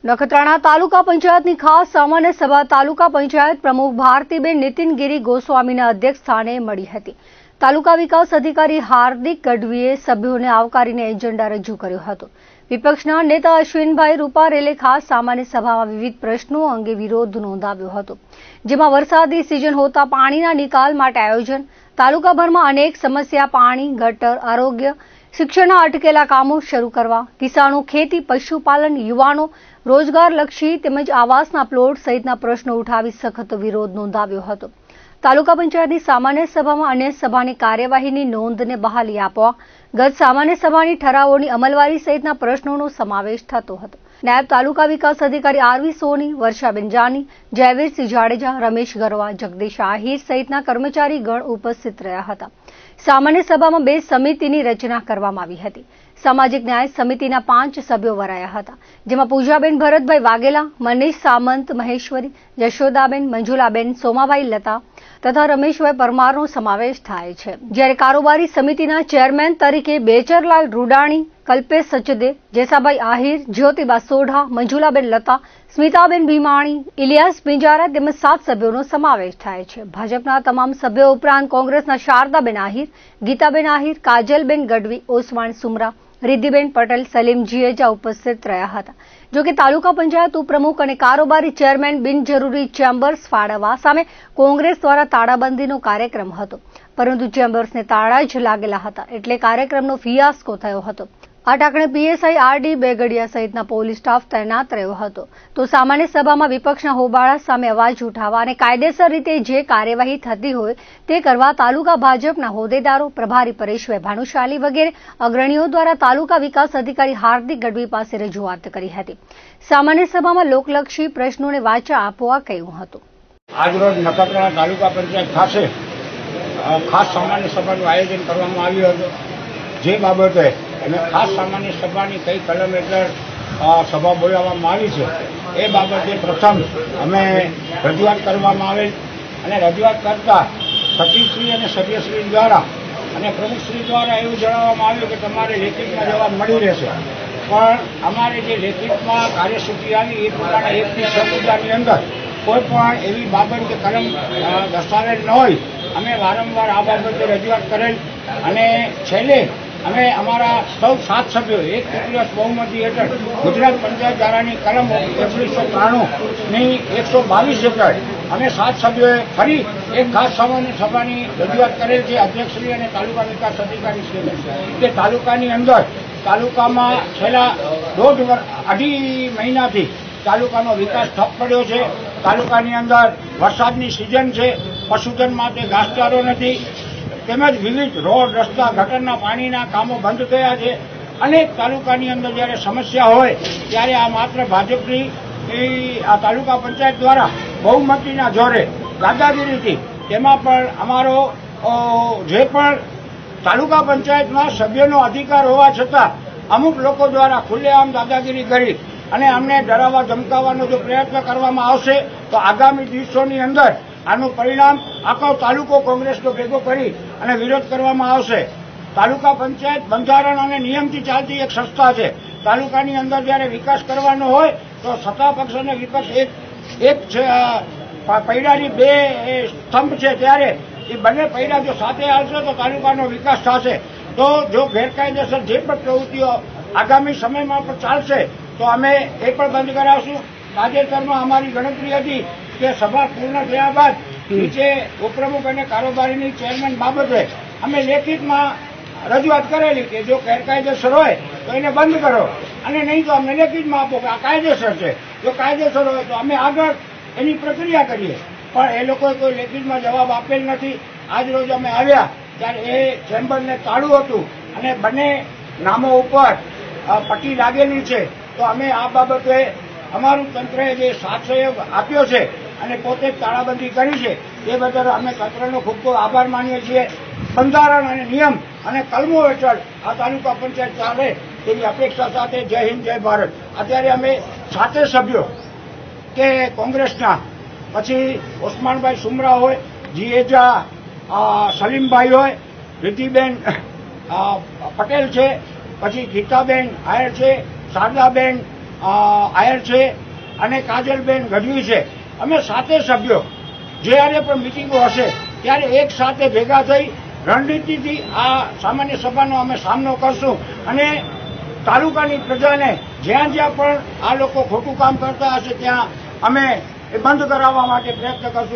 નખત્રાણા તાલુકા પંચાયતની ખાસ સામાન્ય સભા તાલુકા પંચાયત પ્રમુખ ભારતીબેન નીતિનગીરી ગોસ્વામીના અધ્યક્ષસ્થાને મળી હતી. તાલુકા વિકાસ અધિકારી હાર્દિક ગઢવીએ સભ્યોને આવકારીને એજન્ડા રજૂ કર્યો હતો. વિપક્ષના નેતા અશ્વિનભાઈ રૂપારેલે ખાસ સામાન્ય સભામાં વિવિધ પ્રશ્નો અંગે વિરોધ નોંધાવ્યો હતો, જેમાં વરસાદની સિઝન હોતા પાણીના નિકાલ માટે આયોજન, તાલુકાભરમાં અનેક સમસ્યા, પાણી, ગટર, આરોગ્ય, શિક્ષણના અટકેલા કામો શરૂ કરવા, કિસાનો, ખેતી, પશુપાલન, યુવાનો, રોજગારલક્ષી તેમજ આવાસના પ્લોટ સહિતના પ્રશ્નો ઉઠાવી સખત વિરોધ નોંધાવ્યો હતો. તાલુકા પંચાયતની સામાન્ય સભામાં અન્ય સભાની કાર્યવાહીની નોંધને બહાલી આપવા, ગત સામાન્ય સભાની ઠરાવોની અમલવારી સહિતના પ્રશ્નોનો સમાવેશ થતો હતો. નાયબ તાલુકા વિકાસ અધિકારી આરવી સોની, વર્ષાબેન જાની, જયવીરસિંહ જાડેજા, રમેશ ગરવા, જગદીશ આહિર સહિતના કર્મચારી ગણ ઉપસ્થિત રહ્યા હતા. સામાન્ય સભામાં 2 સમિતિની રચના કરવામાં આવી હતી. સામાજિક ન્યાય સમિતિના 5 સભ્યો વરાયા હતા, જેમાં પૂજાબેન ભરતભાઈ વાઘેલા, મનીષ સામંત મહેશ્વરી, યશોદાબેન, મંજુલાબેન, સોમાભાઈ લતા તથા રમેશભાઈ પરમારનો સમાવેશ થાય છે. જ્યારે કારોબારી સમિતિના ચેરમેન તરીકે બેચરલાલ રૂડાણી, કલ્પેશ સચદે, જેસાભાઈ આહિર, જ્યોતિબા સોઢા, મંજુલાબેન લતા, સ્મિતાબેન ભીમાણી, ઇલિયાસ પિંજારા તેમજ 7 સભ્યોનો સમાવેશ થાય છે. ભાજપના તમામ સભ્યો ઉપરાંત કોંગ્રેસના શારદાબેન આહિર, ગીતાબેન આહિર, કાજલબેન ગઢવી, ઓસમાણ સુમરા, રિદ્ધિબેન પટેલ, સલીમ જીએજા ઉપસ્થિત રહ્યા હતા. જોકે તાલુકા પંચાયત ઉપપ્રમુખ અને કારોબારી ચેરમેન બિનજરૂરી ચેમ્બર્સ ફાળવવા સામે કોંગ્રેસ દ્વારા તાળાબંધીનો કાર્યક્રમ હતો, પરંતુ ચેમ્બર્સને તાળા જ લાગેલા હતા, એટલે કાર્યક્રમનો ફિયાસ્કો થયો હતો. આ ટાંકણે પીએસઆઈ આરડી બેગડિયા સહિતના પોલીસ સ્ટાફ તૈનાત રહ્યો હતો. તો સામાન્ય સભામાં વિપક્ષના હોબાળા સામે અવાજ ઉઠાવવા અને કાયદેસર રીતે જે કાર્યવાહી થતી હોય તે કરવા તાલુકા ભાજપના હોદ્દેદારો, પ્રભારી પરેશભાઈ ભાનુશાલી વગેરે અગ્રણીઓ દ્વારા તાલુકા વિકાસ અધિકારી હાર્દિક ગઢવી પાસે રજૂઆત કરી હતી. સામાન્ય સભામાં લોકલક્ષી પ્રશ્નોને વાચા આપવા કહ્યું હતું. આજરોજ નખત્રાણા તાલુકા પંચાયત ખાતે ખાસ સામાન્ય સભાનું આયોજન કરવામાં આવ્યું હતું. જે બાબતે અને ખાસ સામાન્ય સભાની કઈ કલમ હેઠળ સભા બોલાવવામાં આવી છે એ બાબતે પ્રથમ અમે રજૂઆત કરવામાં આવેલ અને રજૂઆત કરતા સચિવશ્રી અને સભ્યશ્રી દ્વારા અને પ્રમુખશ્રી દ્વારા એવું જણાવવામાં આવ્યું કે તમારે લેખિતમાં જવાબ મળી રહેશે. પણ અમારે જે લેખિતમાં કાર્યસૂચિ આવી એ પ્રમાણે 1 થી 6 મુદ્દાની અંદર કોઈ પણ એવી બાબત કે કલમ દસ્તાવેજ ન હોય. અમે વારંવાર આ બાબતે રજૂઆત કરેલ અને છેલ્લે અમે અમારા સૌ 7 સભ્યો 1 તૃતીયાંશ બહુમતી હેઠળ ગુજરાત પંચાયત ધારાની કલમ 1993ની 122 હેઠળ અમે 7 સભ્યોએ ફરી એક ખાસ સામાન્ય સભાની રજૂઆત કરેલ છે અધ્યક્ષશ્રી અને તાલુકા વિકાસ અધિકારીશ્રીને કે તાલુકાની અંદર તાલુકામાં છેલ્લા 2.5 મહિનાથી તાલુકાનો વિકાસ ઠપ પડ્યો છે. તાલુકાની અંદર વરસાદની સિઝન છે, પશુધન માટે ઘાસચારો નથી, તેમજ વિવિધ રોડ, રસ્તા, ગટરના પાણીના કામો બંધ થયા છે. અનેક તાલુકાની અંદર જ્યારે સમસ્યા હોય ત્યારે આ માત્ર ભાજપની આ તાલુકા પંચાયત દ્વારા બહુમતીના જોરે દાદાગીરીથી તેમાં પણ અમારો જે પણ તાલુકા પંચાયતમાં સભ્યોનો અધિકાર હોવા છતાં અમુક લોકો દ્વારા ખુલ્લેઆમ દાદાગીરી કરી અને અમને ડરાવવા ધમકાવવાનો જો પ્રયત્ન કરવામાં આવશે તો આગામી દિવસોની અંદર આનું પરિણામ આખો તાલુકો કોંગ્રેસનો ભેગો કરી અને વિરોધ કરવામાં આવશે. તાલુકા પંચાયત બંધારણ અને નિયમથી ચાલતી એક સંસ્થા છે. તાલુકાની અંદર જ્યારે વિકાસ કરવાનો હોય તો સત્તા પક્ષ અને વિપક્ષ એક પૈડાની 2 સ્તંભ છે, ત્યારે એ બંને પૈડા જો સાથે આવશે તો તાલુકાનો વિકાસ થશે. તો જો ગેરકાયદેસર જે પણ પ્રવૃત્તિઓ આગામી સમયમાં પણ ચાલશે તો અમે એ પણ બંધ કરાવશું. તાજેતરમાં અમારી ગણતરી હતી કે સભા પૂર્ણ થયા બાદ નીચે ઉપપ્રમુખ અને કારોબારીની ચેરમેન બાબતે અમે લેખિતમાં રજૂઆત કરેલી કે જો ગેરકાયદેસર હોય તો એને બંધ કરો અને નહીં તો અમને લેખિતમાં આપો કે આ કાયદેસર છે. જો કાયદેસર હોય તો અમે આગળ એની પ્રક્રિયા કરીએ. પણ એ લોકોએ કોઈ લેખિતમાં જવાબ આપેલ નથી. આજ રોજ અમે આવ્યા ત્યારે એ ચેમ્બરને તાળું હતું અને બંને નામો ઉપર પટ્ટી લાગેલી છે. તો અમે આ બાબતે અમારું તંત્રએ જે સાથ સહયોગ આપ્યો છે અને પોતે જ તાળાબંધી કરી છે એ બદલ અમે તંત્રનો ખૂબ ખૂબ આભાર માનીએ છીએ. બંધારણ અને નિયમ અને કલમો હેઠળ આ તાલુકા પંચાયત ચાલે તેવી અપેક્ષા સાથે જય હિન્દ, જય ભારત. અત્યારે અમે 7 સભ્યો કે કોંગ્રેસના, પછી ઓસમાણભાઈ સુમરા હોય, જીએજા, સલીમભાઈ હોય, રિદ્ધિબેન પટેલ છે, પછી ગીતાબેન આયર છે, શારદાબેન આયર છે અને કાજલબેન ગઢવી છે. અમે 7 સભ્યો જ્યારે પણ મિટિંગો હશે ત્યારે એક સાથે ભેગા થઈ રણનીતિથી આ સામાન્ય સભાનો અમે સામનો કરશું અને તાલુકાની પ્રજાને જ્યાં જ્યાં પણ આ લોકો ખોટું કામ કરતા હશે ત્યાં અમે એ બંધ કરાવવા માટે પ્રયત્ન કરશું.